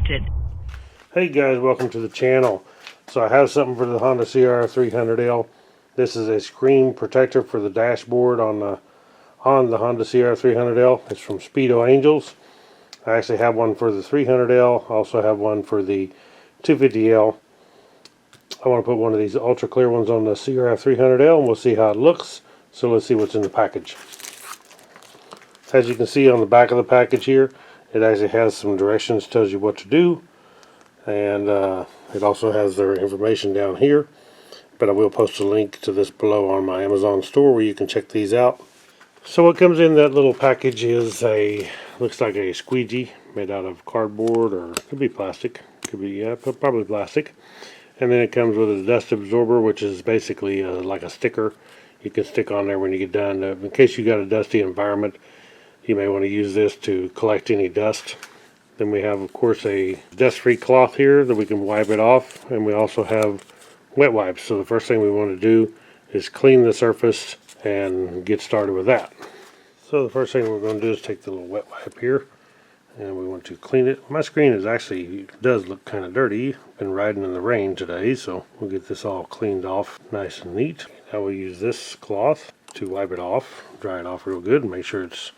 disconnected. Hey guys, welcome to the channel. So I have something for the Honda CRF300L. This is a screen protector for the dashboard on the Honda CRF300L. It's from Speedo Angels. I actually have one for the 300L. I also have one for the 250L. I want to put one of these ultra clear ones on the CRF300L and we'll see how it looks. So let's see what's in the package. As you can see on the back of the package here, it actually has some directions, tells you what to do. And it also has their information down here. But I will post a link to this below on my Amazon store where you can check these out. So what comes in that little package is looks like a squeegee made out of cardboard, or could be plastic. Could be, yeah, probably plastic. And then it comes with a dust absorber, which is basically like a sticker you can stick on there when you get done. In case you got a dusty environment, you may want to use this to collect any dust. Then we have, of course, a dust-free cloth here that we can wipe it off. And we also have wet wipes. So the first thing we want to do is clean the surface and get started with that. So the first thing we're going to do is take the little wet wipe here. And we want to clean it. My screen does look kind of dirty. Been riding in the rain today, so we'll get this all cleaned off nice and neat. Now we'll use this cloth to wipe it off, dry it off real good, and make sure it's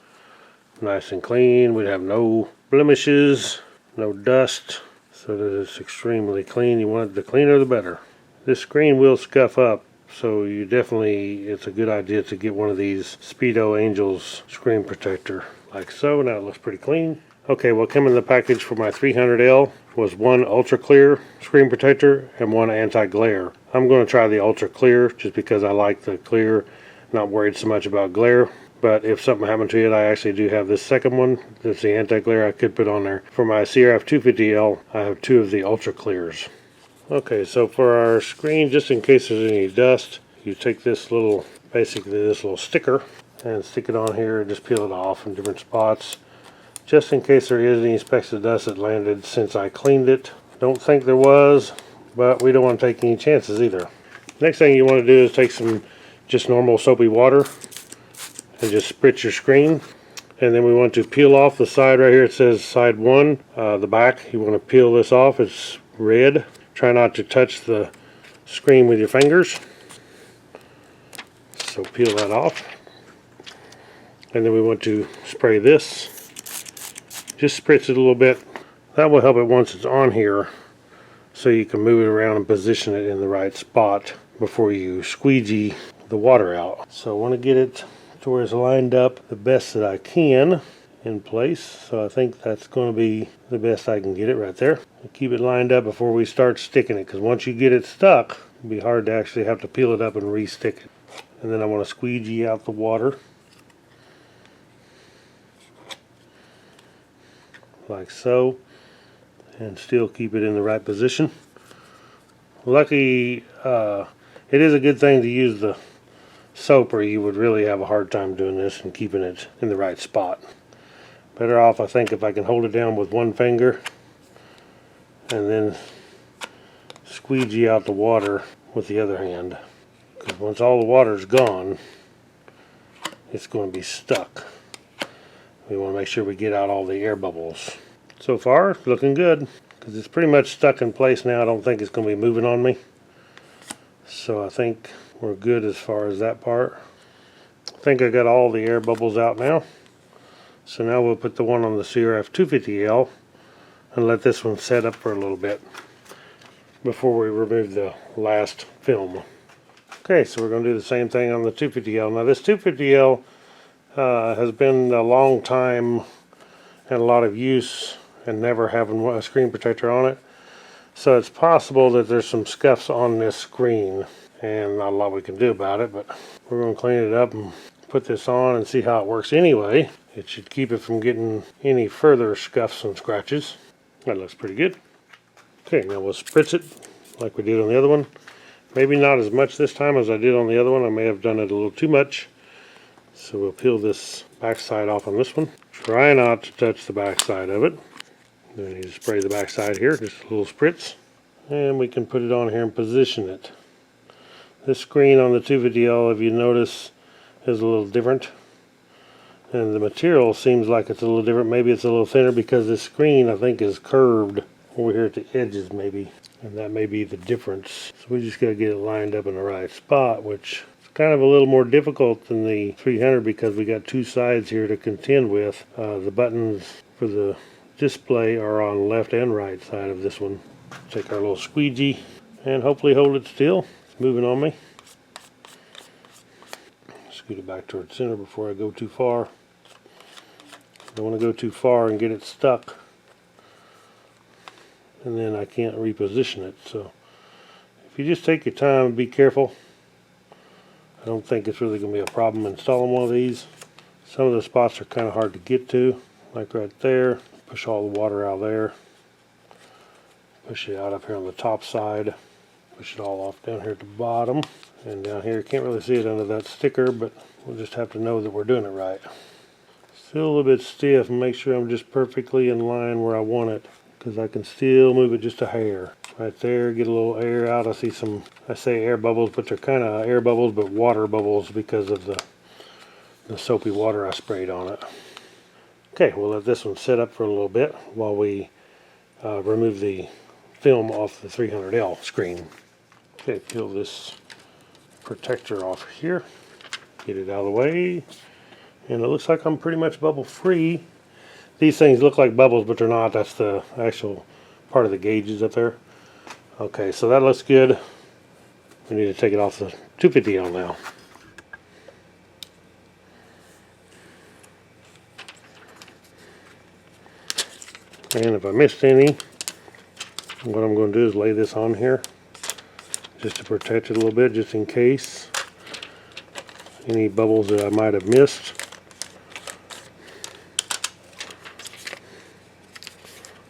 nice and clean. We have no blemishes, no dust, so that it's extremely clean. You want it, the cleaner the better. This screen will scuff up, so it's a good idea to get one of these Speedo Angels screen protector like so. Now it looks pretty clean. Okay, what came in the package for my 300L was one ultra clear screen protector and one anti-glare. I'm going to try the ultra clear just because I like the clear, not worried so much about glare. But if something happened to it, I actually do have this second one. That's the anti-glare I could put on there. For my CRF250L, I have two of the ultra clears. Okay, so for our screen, just in case there's any dust, you take this little sticker and stick it on here and just peel it off in different spots. Just in case there is any specks of dust that landed since I cleaned it. Don't think there was, but we don't want to take any chances either. Next thing you want to do is take some just normal soapy water and just spritz your screen. And then we want to peel off the side right here. It says side 1, the back. You want to peel this off. It's red. Try not to touch the screen with your fingers. So peel that off. And then we want to spray this. Just spritz it a little bit. That will help it once it's on here, so you can move it around and position it in the right spot before you squeegee the water out. So I want to get it to where it's lined up the best that I can in place. So I think that's going to be the best I can get it right there. Keep it lined up before we start sticking it, because once you get it stuck, it'll be hard to actually have to peel it up and re-stick it. And then I want to squeegee out the water like so, and still keep it in the right position. Lucky, it is a good thing to use the soap, or you would really have a hard time doing this and keeping it in the right spot. Better off, I think, if I can hold it down with one finger and then squeegee out the water with the other hand, because once all the water is gone, it's going to be stuck. We want to make sure we get out all the air bubbles. So far, it's looking good, because it's pretty much stuck in place now. I don't think it's going to be moving on me. So I think we're good as far as that part. I think I got all the air bubbles out now. So now we'll put the one on the CRF250L and let this one set up for a little bit before we remove the last film. Okay, so we're going to do the same thing on the 250L. Now this 250L has been a long time and a lot of use and never having a screen protector on it. So it's possible that there's some scuffs on this screen and not a lot we can do about it, but we're going to clean it up and put this on and see how it works anyway. It should keep it from getting any further scuffs and scratches. That looks pretty good. Okay, now we'll spritz it like we did on the other one. Maybe not as much this time as I did on the other one. I may have done it a little too much. So we'll peel this backside off on this one. Try not to touch the backside of it. Then you just spray the backside here, just a little spritz. And we can put it on here and position it. This screen on the 250L, if you notice, is a little different. And the material seems like it's a little different. Maybe it's a little thinner because this screen, I think, is curved over here at the edges maybe, and that may be the difference. So we just got to get it lined up in the right spot, which is kind of a little more difficult than the 300 because we got two sides here to contend with. The buttons for the display are on left and right side of this one. Take our little squeegee and hopefully hold it still. It's moving on me. Scoot it back towards center before I go too far. Don't want to go too far and get it stuck, and then I can't reposition it. So if you just take your time and be careful, I don't think it's really going to be a problem installing one of these. Some of the spots are kind of hard to get to, like right there. Push all the water out of there. Push it out up here on the top side. Push it all off down here at the bottom. And down here, you can't really see it under that sticker, but we'll just have to know that we're doing it right. Still a little bit stiff, and make sure I'm just perfectly in line where I want it, because I can still move it just a hair. Right there, get a little air out. I see some, I say air bubbles, but they're kind of air bubbles, but water bubbles because of the soapy water I sprayed on it. Okay, we'll let this one sit up for a little bit while we remove the film off the 300L screen. Okay, peel this protector off here, get it out of the way, and it looks like I'm pretty much bubble free. These things look like bubbles, but they're not. That's the actual part of the gauges up there. Okay, so that looks good. We need to take it off the 250L now. And if I missed any, what I'm going to do is lay this on here just to protect it a little bit, just in case any bubbles that I might have missed.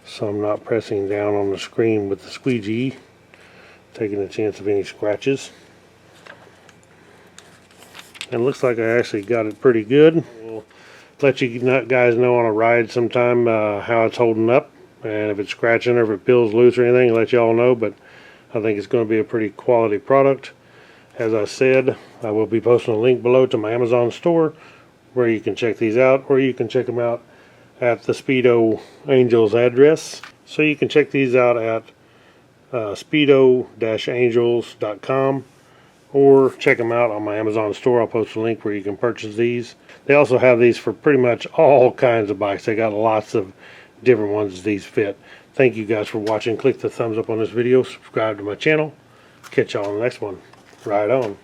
So I'm not pressing down on the screen with the squeegee, taking a chance of any scratches. And it looks like I actually got it pretty good. We'll let you guys know on a ride sometime how it's holding up, and if it's scratching or if it peels loose or anything, let y'all know. But I think it's going to be a pretty quality product. As I said, I will be posting a link below to my Amazon store where you can check these out, or you can check them out at the Speedo Angels address. So you can check these out at speedo-angels.com, or check them out on my Amazon store. I'll post a link where you can purchase these. They also have these for pretty much all kinds of bikes. They got lots of different ones these fit. Thank you guys for watching. Click the thumbs up on this video. Subscribe to my channel. Catch y'all on the next one. Ride on.